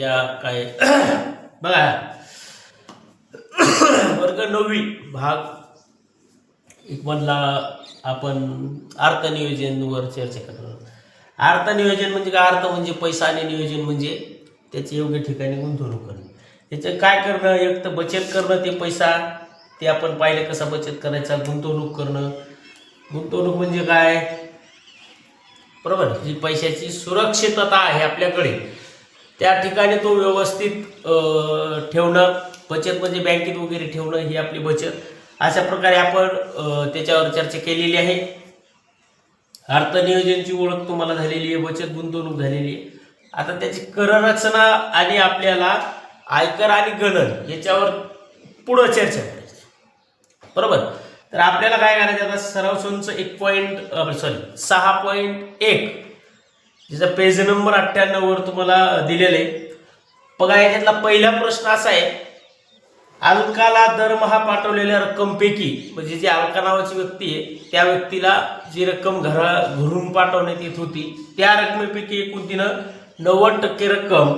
या काय बघा वर्ग 9वी भाग एक मधला आपण अर्थनियोजनवर चर्चा करणार. अर्थनियोजन म्हणजे काय? अर्थ म्हणजे पैसा आणि नियोजन म्हणजे त्याचे योग्य ठिकाणी गुंतवणूक करणे. त्याचं काय करणं? एक तर बचत करणं, ते पैसा ते आपण पाहिलं कसा बचत करायचा. गुंतवणूक करणं, गुंतवणूक म्हणजे काय? बरोबर, जी पैशाची सुरक्षितता आहे आपल्याकडे त्या ठिकाणी तो व्यवस्थित ठेवणं. बचत म्हणजे बँकेत वगैरे ठेवणं, ही आपली बचत. अशा प्रकारे आपण त्याच्यावर चर्चा केलेली आहे. अर्थनियोजनची ओळख तुम्हाला झालेली आहे, बचत गुंतवणूक झालेली आहे. आता त्याची कररचना आणि आपल्याला आयकर आणि गणन याच्यावर पुढं चर्चा करायची. बरोबर, तर आपल्याला काय करायचं आता सराव संच 6.1 ज्याचा पेज नंबर 98 वर तुम्हाला दिलेलं आहे. बघा, याच्यातला पहिला प्रश्न असा आहे, अलकाला दरमहा पाठवलेल्या रक्कमपैकी म्हणजे जी अलका नावाची व्यक्ती आहे त्या व्यक्तीला जी रक्कम घरून पाठवण्यात येत होती त्या रकमेपैकी एकूण तिनं 90% रक्कम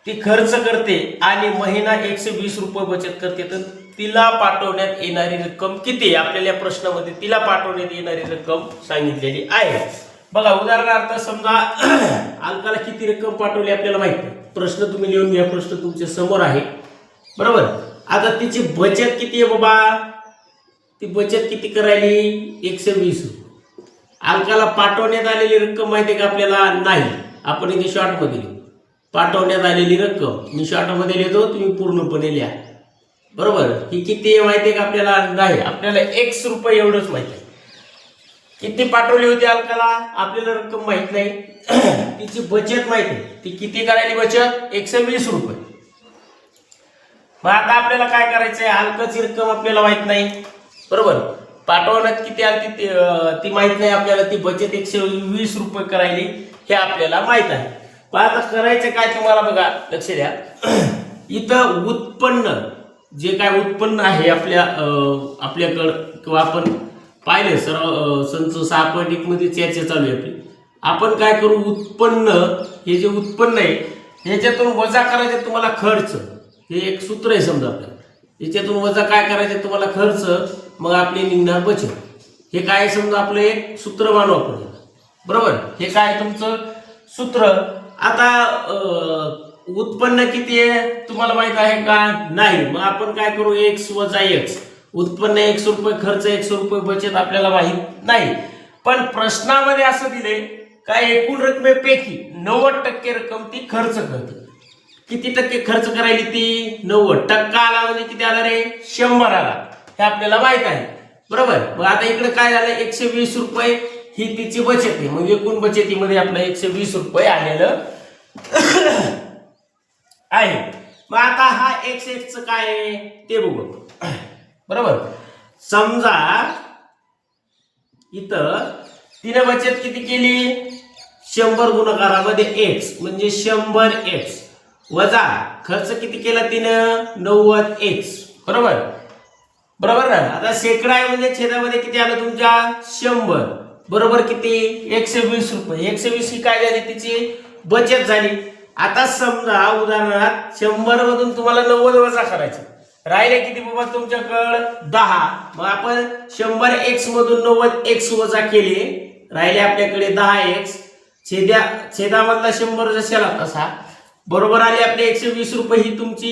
ती खर्च करते आणि महिना 120 रुपये बचत करते. तर तिला पाठवण्यात येणारी रक्कम किती? आपल्याला या प्रश्नामध्ये तिला पाठवण्यात येणारी रक्कम सांगितलेली आहे. बघा, उदाहरणार्थ समजा अलकाला किती रक्कम पाठवली आपल्याला माहित नाही. प्रश्न तुम्ही लिहून घ्या, प्रश्न तुमच्या समोर आहे. बरोबर, आता तिची बचत किती आहे बाबा? ती बचत किती करायली? 120 रुपये. अलकाला पाठवण्यात आलेली रक्कम माहिती आहे का आपल्याला? नाही. आपण इथे शॉर्ट मध्ये लिहू पाठवण्यात आलेली रक्कम. मी शॉर्ट मध्ये लिहितो, तुम्ही पूर्णपणे लिहा. बरोबर, ही किती आहे माहिती आहे का आपल्याला? नाही. आपल्याला X रुपये एवढंच माहिती आहे. किती पाठवली होती अलकाला आपल्याला रक्कम माहित नाही. तिची बचत माहिती आहे, ती किती करायली बचत? 120 रुपये. मग आता आपल्याला काय करायचंय? अलकाची रक्कम आपल्याला माहित नाही. बरोबर, पाठवण्यात किती आली ती माहित नाही आपल्याला. ती बचत 120 रुपये करायली हे आपल्याला माहित आहे. पण आता करायचं काय तुम्हाला? बघा, लक्ष द्या. इथं उत्पन्न जे काय उत्पन्न आहे आपल्याकडं किंवा आपण पाहिलं सर्व संच 6.1 मध्ये चर्चा चालू आहे आपली. आपण काय करू? उत्पन्न, हे जे उत्पन्न आहे ह्याच्यातून वजा करायचे तुम्हाला खर्च. हे एक सूत्र आहे समजा आपल्याला. याच्यातून वजा काय करायचे तुम्हाला? खर्च. मग आपली निघणार बचत. हे काय समजा आपलं एक सूत्र मानू आपण. बरोबर, हे काय तुमचं सूत्र. आता उत्पन्न किती आहे तुम्हाला माहित आहे का? नाही. मग आपण काय करू? X वजा X. उत्पन्न 100 रुपये, खर्च 100 रुपये, बचत आपल्याला माहित नाही. पण प्रश्नामध्ये असं दिले काय? एकूण रकमेपैकी 90% रक्कम ती खर्च करते. किती टक्के खर्च करायली ती? 90%. आला म्हणजे किती आला रे? 100 आला. हे आपल्याला माहित आहे. बरोबर, मग आता इकडे काय झालं? 120 रुपये ही तिची बचत आहे. मग एकूण बचतीमध्ये आपलं 120 रुपये आलेलं आहे. मग आता हा X काय आहे ते बघू. बरोबर, समजा इथं तिने बचत किती केली? 100 गुणाकारामध्ये X म्हणजे 100X वजा खर्च किती केला तिनं? 90X. बरोबर, बरोबर ना. आता शेकडा आहे म्हणजे छेदामध्ये किती आलं तुमच्या? 100. बरोबर किती? 120 रुपये. 120 ही काय झाली? तिची बचत झाली. आता समजा उदाहरणार्थ 100 मधून तुम्हाला 90 वजा करायचं, राहिले किती बाबा तुमच्याकडं? 10. मग आपण 100X मधून 90X वजा केले, राहिले आपल्याकडे 10X. छेदामधला 100 जशाला तसा. बरोबर आले आपले 120 रुपये. ही तुमची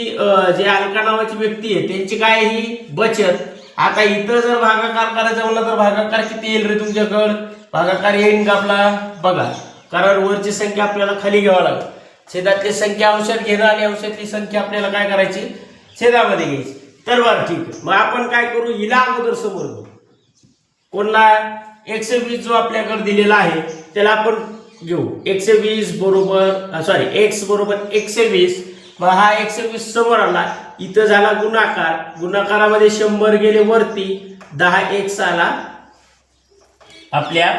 जी अलका नावाची व्यक्ती आहे त्यांची काय? ही बचत. आता इथं जर भागाकार करायचा म्हणलं तर भागाकार किती येईल रे तुमच्याकडं? भागाकार येईल का आपला? बघा, कारण वरची संख्या आपल्याला खाली घ्यावा लागेल. छेदातली संख्या अंशात घेणं आणि अंशातली संख्या आपल्याला काय करायची? छेदामध्ये घ्यायची. तर बरं, ठीक आहे. मग आपण काय करू? हिला अगोदर समोर घेऊ. कोणला? 120 जो आपल्याकडे दिलेला आहे त्याला आपण घेऊ. 120 बरोबर X बरोबर 120. मग हा 120 समोर आला. इथं झाला गुणाकार. गुणाकारामध्ये 100 गेले वरती, 10X आला आपल्या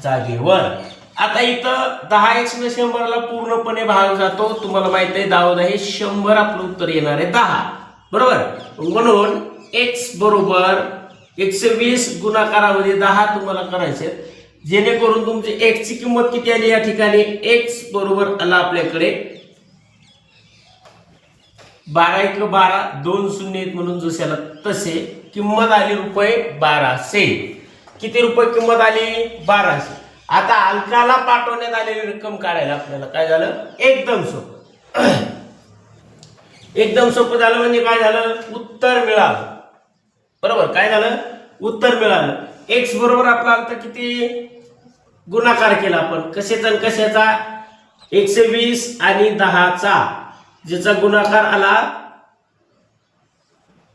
जागेवर. आता इथं 10X ने 100ला पूर्णपणे भाग जातो. तुम्हाला माहित आहे 10 हे 100 आपलं उत्तर येणार आहे 10. बरोबर, म्हणून X बरोबर 120 गुणाकारामध्ये 10 तुम्हाला करायचे, जेणेकरून तुमची X ची किंमत किती आली या ठिकाणी? X बरोबर आला आपल्याकडे 12 दोन शून्य आहेत म्हणून जशाला तसे किंमत आली रुपये 1200. किती रुपये किंमत आली? 1200. आता अलकाला पाठवण्यात आलेली रक्कम काढायला आपल्याला काय झालं? एकदम सोपं. एकदम सोपं झालं म्हणजे काय झालं? उत्तर मिळालं. बरोबर, काय झालं? उत्तर मिळालं. एक्स बरोबर आपला आता किती गुणाकार केला आपण? कशाचा आणि कशाचा? 120 आणि 10चा, ज्याचा गुणाकार आला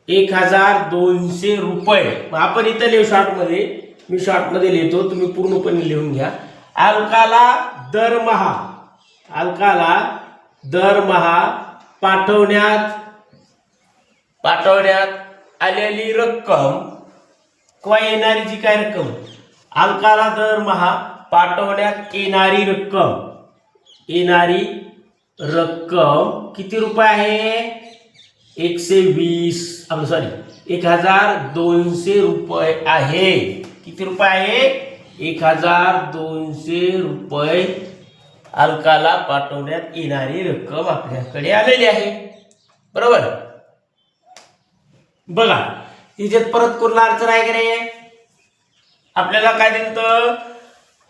1200 रुपये. आपण इथं लिहू शॉर्टमध्ये, मी शॉर्टमध्ये लिहितो, तुम्ही पूर्णपणे लिहून घ्या. अलकाला दरमहा पाठवण्यात आलेली रक्कम किंवा येणारी जी काय रक्कम, अलकाला दरमहा पाठवण्यात येणारी रक्कम किती रुपये आहे? 1200 रुपये आहे. किती रुपये आहे? 1200 रुपये अलकाला पाठवण्यात येणारी रक्कम आपल्याकडे आलेली आहे. बरोबर, बघा तिच्यात परत कुठला अडचण आहे का रे? आपल्याला काय दिलं?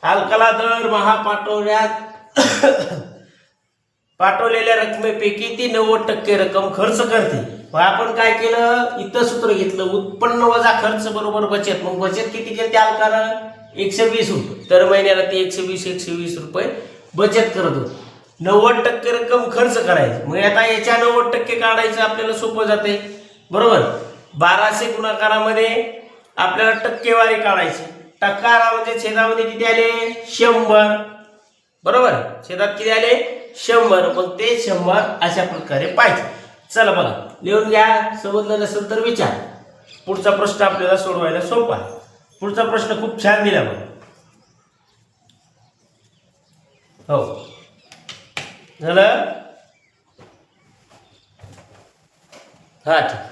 अलकाला दरमहा पाठवलेल्या रकमेपैकी ती 90% रक्कम खर्च करते. मग आपण काय केलं? इथं सूत्र घेतलं, उत्पन्न वजा खर्च बरोबर बचत. मग बचत किती केली त्या अलकाला? 120 रुपये. दर महिन्याला ती 120 रुपये बचत करत होती. 90% रक्कम खर्च करायची. मग आता याच्या 90% काढायचं आपल्याला सोपं जाते. बरोबर, 1200 गुणाकारामध्ये आपल्याला टक्केवारी काढायची. टक्का म्हणजे छेदामध्ये किती आले? 100. बरोबर, छेदात किती आले? 100. मग ते 100 अशा प्रकारे पाहिजे. चला बघा, लिहून घ्या. समजलं नसेल तर विचार. पुढचा प्रश्न आपल्याला सोडवायला सोपा आहे. पुढचा प्रश्न खूप छान दिला बघा. हो, झालं? हा, ठीक.